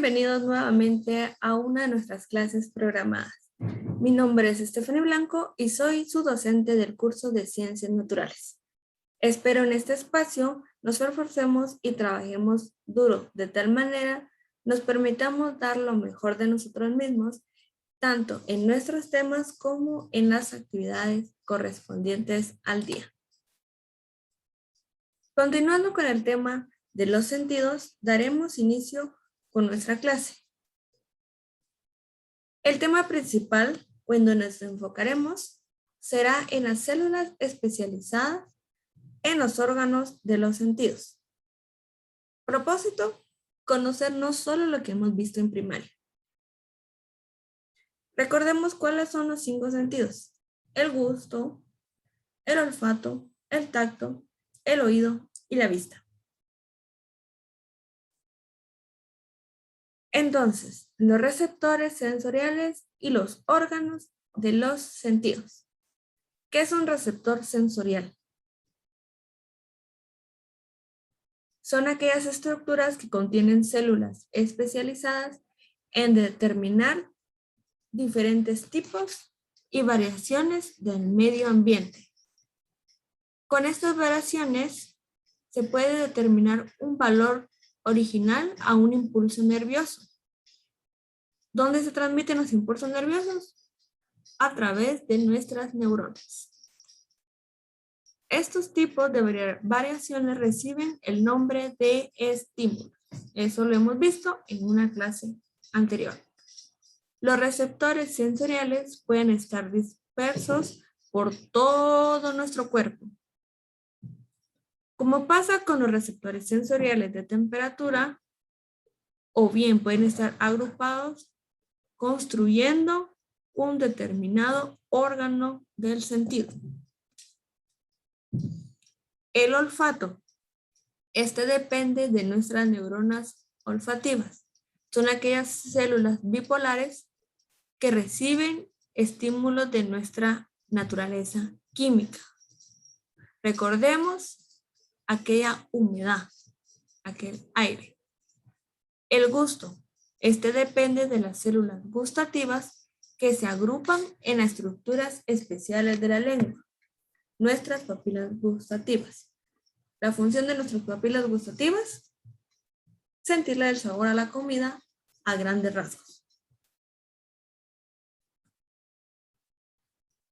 Bienvenidos nuevamente a una de nuestras clases programadas. Mi nombre es Stephanie Blanco y soy su docente del curso de Ciencias Naturales. Espero en este espacio nos esforcemos y trabajemos duro, de tal manera nos permitamos dar lo mejor de nosotros mismos, tanto en nuestros temas como en las actividades correspondientes al día. Continuando con el tema de los sentidos, daremos inicio con nuestra clase. El tema principal, o en donde nos enfocaremos, será en las células especializadas en los órganos de los sentidos. Propósito, conocer no solo lo que hemos visto en primaria. Recordemos cuáles son los 5 sentidos: el gusto, el olfato, el tacto, el oído y la vista. Entonces, los receptores sensoriales y los órganos de los sentidos. ¿Qué es un receptor sensorial? Son aquellas estructuras que contienen células especializadas en determinar diferentes tipos y variaciones del medio ambiente. Con estas variaciones se puede determinar un valor original a un impulso nervioso. ¿Dónde se transmiten los impulsos nerviosos? A través de nuestras neuronas. Estos tipos de variaciones reciben el nombre de estímulos. Eso lo hemos visto en una clase anterior. Los receptores sensoriales pueden estar dispersos por todo nuestro cuerpo. Como pasa con los receptores sensoriales de temperatura, o bien pueden estar agrupados construyendo un determinado órgano del sentido. El olfato. Este depende de nuestras neuronas olfativas. Son aquellas células bipolares que reciben estímulos de nuestra naturaleza química. Recordemos aquella humedad, aquel aire. El gusto. Este depende de las células gustativas que se agrupan en las estructuras especiales de la lengua, nuestras papilas gustativas. La función de nuestras papilas gustativas: sentirle el sabor a la comida a grandes rasgos.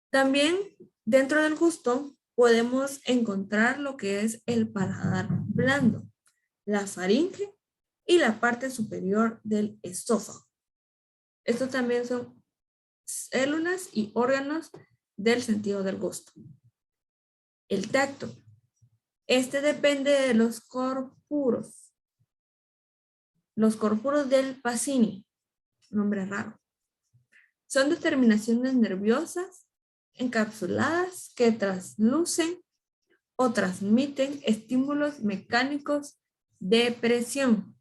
También dentro del gusto podemos encontrar lo que es el paladar blando, la faringe y la parte superior del esófago. Estos también son células y órganos del sentido del gusto. El tacto. Este depende de los corpuros. Los corpuros del Pacini, nombre raro. Son determinaciones nerviosas encapsuladas que traslucen o transmiten estímulos mecánicos de presión.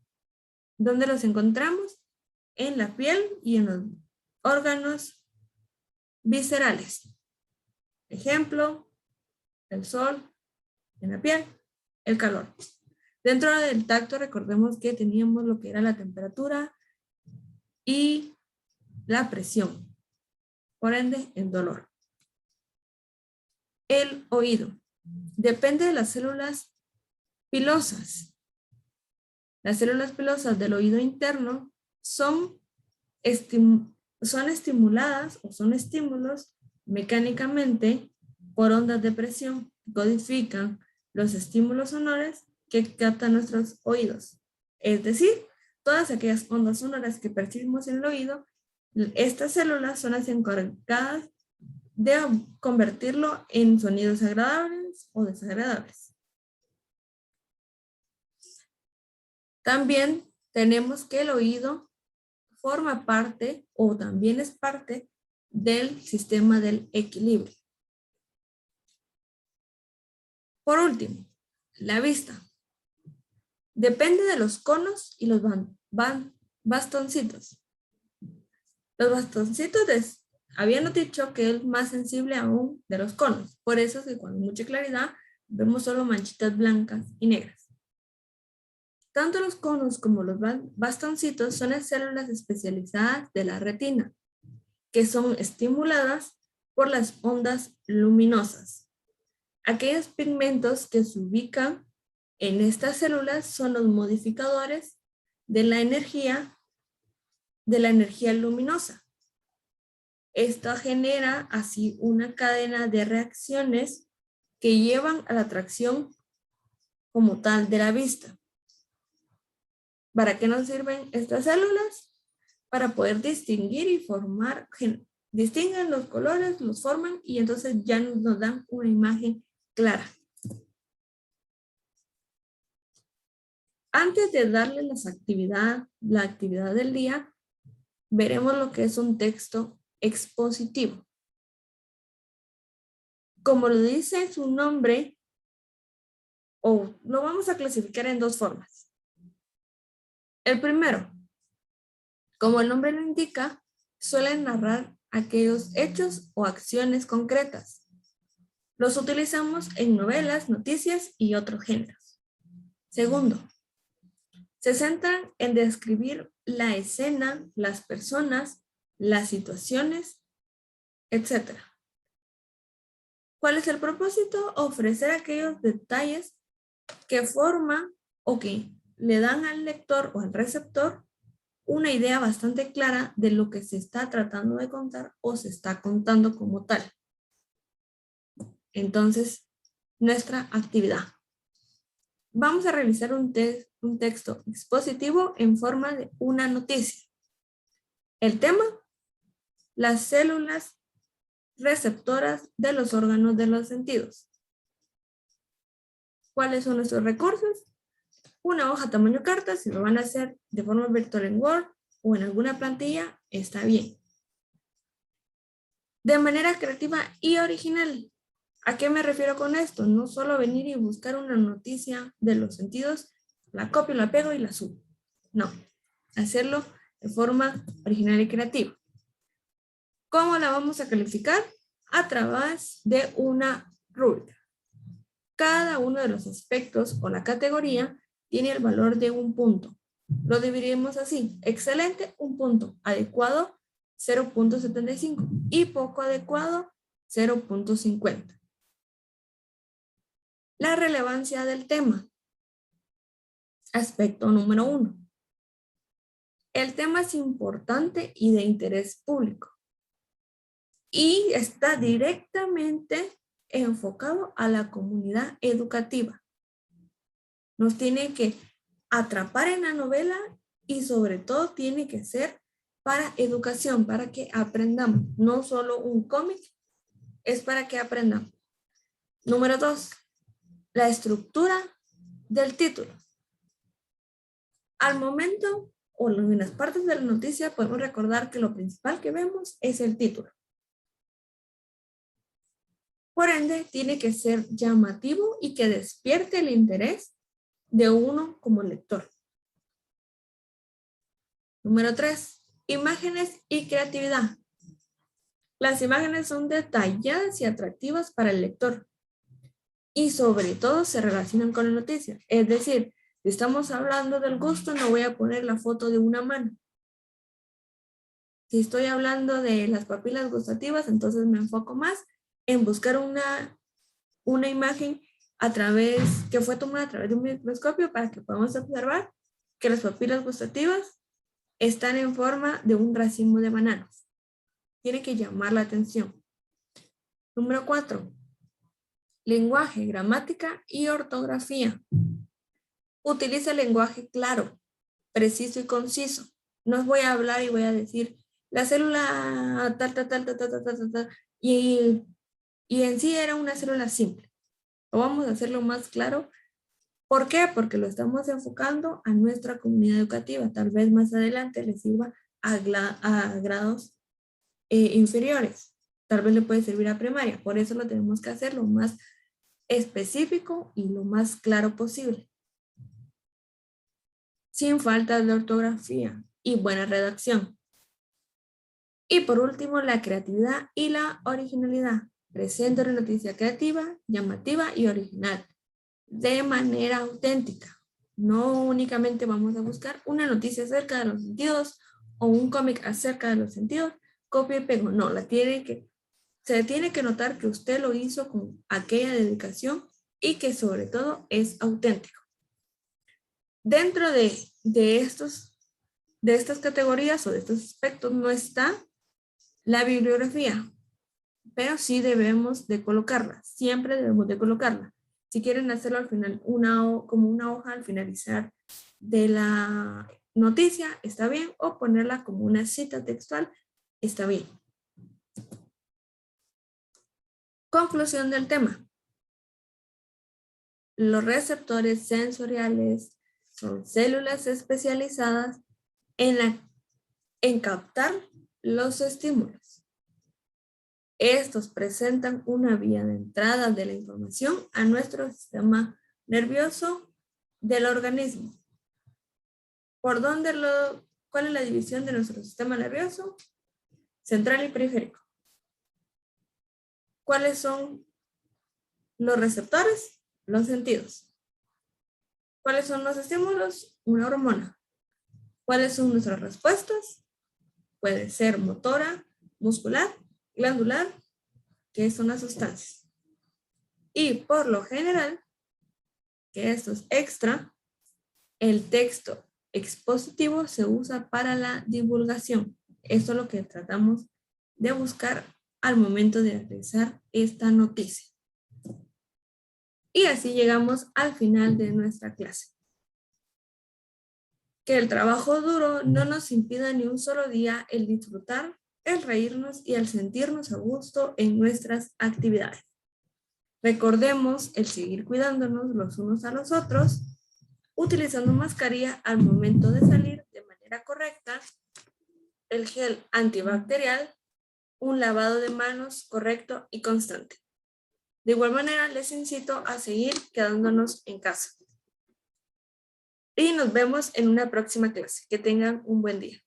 ¿Dónde los encontramos? En la piel y en los órganos viscerales. Ejemplo, el sol, en la piel, el calor. Dentro del tacto recordemos que teníamos lo que era la temperatura y la presión, por ende el dolor. El oído depende de las células pilosas. Las células pilosas del oído interno son estimuladas o son estímulos mecánicamente por ondas de presión que codifican los estímulos sonoros que captan nuestros oídos. Es decir, todas aquellas ondas sonoras que percibimos en el oído, estas células son las encargadas de convertirlo en sonidos agradables o desagradables. También tenemos que el oído forma parte o también es parte del sistema del equilibrio. Por último, la vista. Depende de los conos y los bastoncitos. Los bastoncitos habíamos dicho que es más sensible aún de los conos. Por eso es que con mucha claridad vemos solo manchitas blancas y negras. Tanto los conos como los bastoncitos son las células especializadas de la retina, que son estimuladas por las ondas luminosas. Aquellos pigmentos que se ubican en estas células son los modificadores de la energía luminosa. Esto genera así una cadena de reacciones que llevan a la atracción como tal de la vista. ¿Para qué nos sirven estas células? Para poder distinguir y formar, distinguen los colores, los forman y entonces ya nos dan una imagen clara. Antes de darle la actividad del día, veremos lo que es un texto expositivo. Como lo dice su nombre, lo vamos a clasificar en dos formas. El primero, como el nombre lo indica, suelen narrar aquellos hechos o acciones concretas. Los utilizamos en novelas, noticias y otros géneros. Segundo, se centran en describir la escena, las personas, las situaciones, etc. ¿Cuál es el propósito? Ofrecer aquellos detalles que forman o que le dan al lector o al receptor una idea bastante clara de lo que se está tratando de contar o se está contando como tal. Entonces, nuestra actividad. Vamos a realizar un texto expositivo en forma de una noticia. El tema, las células receptoras de los órganos de los sentidos. ¿Cuáles son nuestros recursos? Una hoja tamaño carta, si lo van a hacer de forma virtual en Word o en alguna plantilla, está bien. De manera creativa y original. ¿A qué me refiero con esto? No solo venir y buscar una noticia de los sentidos, la copio, la pego y la subo. No, hacerlo de forma original y creativa. ¿Cómo la vamos a calificar? A través de una rúbrica. Cada uno de los aspectos o la categoría tiene el valor de un punto. Lo dividimos así. Excelente, 1 punto. Adecuado, 0.75. Y poco adecuado, 0.50. La relevancia del tema. Aspecto número 1. El tema es importante y de interés público. Y está directamente enfocado a la comunidad educativa. Nos tiene que atrapar en la novela y sobre todo tiene que ser para educación, para que aprendamos. No solo un cómic, es para que aprendamos. Número 2, la estructura del título. Al momento o en las partes de la noticia podemos recordar que lo principal que vemos es el título. Por ende, tiene que ser llamativo y que despierte el interés de uno como lector. Número 3, imágenes y creatividad. Las imágenes son detalladas y atractivas para el lector y sobre todo se relacionan con la noticia. Es decir, si estamos hablando del gusto, no voy a poner la foto de una mano. Si estoy hablando de las papilas gustativas, entonces me enfoco más en buscar una imagen que fue tomada a través de un microscopio para que podamos observar que las papilas gustativas están en forma de un racimo de bananos. Tiene que llamar la atención. Número 4. Lenguaje, gramática y ortografía. Utiliza el lenguaje claro, preciso y conciso. No voy a hablar y voy a decir la célula tal, y en sí era una célula simple. Lo vamos a hacerlo más claro. ¿Por qué? Porque lo estamos enfocando a nuestra comunidad educativa. Tal vez más adelante les sirva a grados inferiores. Tal vez le puede servir a primaria. Por eso lo tenemos que hacer lo más específico y lo más claro posible. Sin faltas de ortografía y buena redacción. Y por último, la creatividad y la originalidad. Presenta una noticia creativa, llamativa y original, de manera auténtica. No únicamente vamos a buscar una noticia acerca de los sentidos o un cómic acerca de los sentidos, copia y pego. No, se tiene que notar que usted lo hizo con aquella dedicación y que sobre todo es auténtico. Dentro de estas categorías o de estos aspectos no está la bibliografía, pero sí debemos de colocarla, siempre debemos de colocarla. Si quieren hacerlo al final, como una hoja al finalizar de la noticia, está bien, o ponerla como una cita textual, está bien. Conclusión del tema. Los receptores sensoriales son células especializadas en captar los estímulos. Estos presentan una vía de entrada de la información a nuestro sistema nervioso del organismo. ¿Cuál es la división de nuestro sistema nervioso? Central y periférico. ¿Cuáles son los receptores? Los sentidos. ¿Cuáles son los estímulos? Una hormona. ¿Cuáles son nuestras respuestas? Puede ser motora, muscular, glandular, que son las sustancias. Y por lo general, que esto es extra, el texto expositivo se usa para la divulgación. Esto es lo que tratamos de buscar al momento de realizar esta noticia. Y así llegamos al final de nuestra clase. Que el trabajo duro no nos impida ni un solo día el disfrutar, el reírnos y el sentirnos a gusto en nuestras actividades. Recordemos el seguir cuidándonos los unos a los otros, utilizando mascarilla al momento de salir de manera correcta, el gel antibacterial, un lavado de manos correcto y constante. De igual manera, les incito a seguir quedándonos en casa. Y nos vemos en una próxima clase. Que tengan un buen día.